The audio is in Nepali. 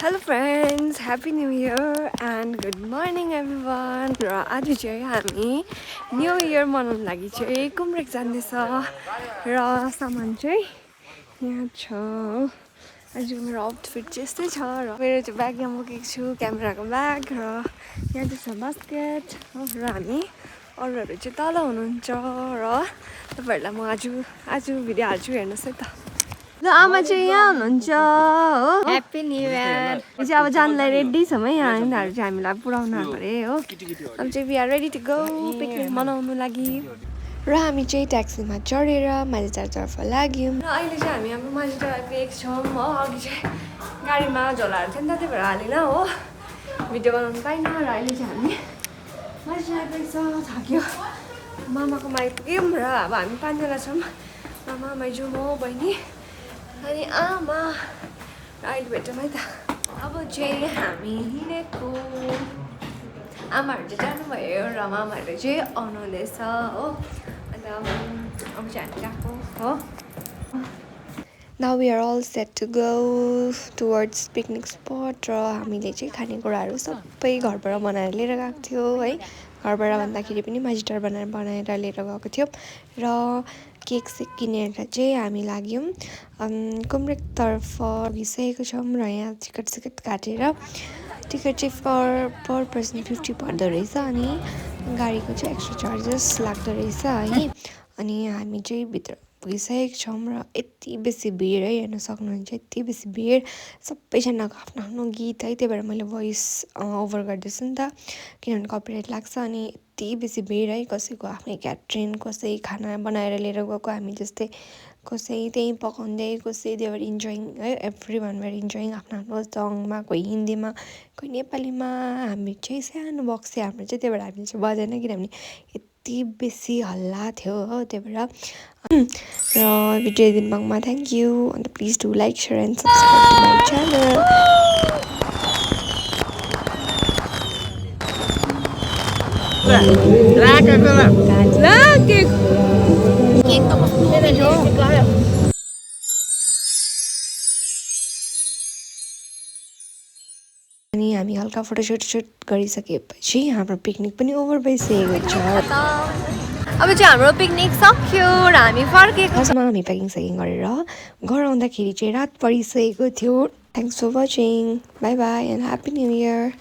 Hello friends, Happy New Year and good morning everyone. र आज चाहिँ हामी न्यू इयर मनाउन लागि चाहिँ कुमरेक जाँदैछ र सामान चाहिँ यहाँ छ। आज मेरो आउटफिट चाहिँ यस्तै छ र मेरो चाहिँ ब्याग यहाँ बोकेको छु, क्यामेराको ब्याग र यहाँ चाहिँ छ बास्केट र हामी अरूहरू चाहिँ तल हुनुहुन्छ र तपाईहरुलाई म आज भिडियो हाल्छु हेर्नुस् है त। ल आमा चाहिँ यहाँ हुनुहुन्छ हो। Happy new year. चाहिँ अब जानलाई रेडी छौँ है, यहाँ यिनीहरू चाहिँ हामीलाई पुऱ्याउन परे हो। अब चाहिँ we are ready to go picnic मनाउनु लागि र हामी चाहिँ ट्याक्सीमा चढेर माझीटारतर्फ लाग्यौँ र अहिले चाहिँ हामी हाम्रो माझीटार आइपुगेको छौँ हो। अघि चाहिँ गाडीमा झोलाहरू थियो नि त, त्यही भएर हालेन हो, भिडियो बनाउनु पाइनँ। र अहिले चाहिँ हामी माझीटार आइपुगेको छ, थाक्यो। मामाकोमा आइपुग्यौँ र अब हामी 5 जना छौँ, मामा माइजू म बहिनी अनि आमा र अहिले भेटौँ है त। अब चाहिँ हामी हिँडेको, आमाहरू चाहिँ जानुभयो र मामाहरू चाहिँ आउनु हुँदैछ हो। अन्त अब चाहिँ हामी गएको हो। Now we are all set to go towards picnic spot र हामीले चाहिँ खानेकुराहरू सबै घरबाट बनाएर लिएर गएको थियो है। घरबाट भन्दाखेरि पनि माझीटार बनाएर लिएर गएको थियो र केक सेक किनेर चाहिँ हामी लाग्यौँ कुमरेकतर्फ गइसकेको छौँ र यहाँ टिकट काटेर टिकट चाहिँ पर पर्सन 50 पर्दो रहेछ अनि गाडीको चाहिँ एक्स्ट्रा चार्जेस लाग्दो रहेछ है। अनि हामी चाहिँ भित्र पुगिसकेको छौँ र यति बेसी भिड है, हेर्न सक्नुहुन्छ यति बेसी भिड, सबैजनाको आफ्नो आफ्नो गीत है, त्यही भएर मैले भोइस ओभर गर्दैछु नि त किनभने कपिराइट लाग्छ। अनि यति बेसी भिड है, कसैको आफ्नै क्याटरिङ, कसै खाना बनाएर लिएर गएको हामी जस्तै, कसै त्यहीँ पकाउँदै, कसै दे वर इन्जोइङ है, एभ्री वान वर इन्जोइङ आफ्नो आफ्नो सङमा, कोही हिन्दीमा कोही नेपालीमा। हामी चाहिँ सानो बक्स थियो हाम्रो चाहिँ, त्यही भएर हामीले चाहिँ बजाएन किनभने यति बेसी हल्ला थियो हो, त्यही भएर। र भिडियो दिनुभएकोमा थ्याङ्क यू। अन्त please do like share and subscribe to my channel. अनि हामी हल्का फोटोसुट गरिसकेपछि हाम्रो पिकनिक पनि ओभर भइसकेको छ। अब चाहिँ हाम्रो पिकनिक सक्यो र हामी फर्केको खासमा हामी प्याकिङ सेकिङ गरेर घर आउँदाखेरि चाहिँ रात परिसकेको थियो। Thanks for watching, bye bye and happy new year.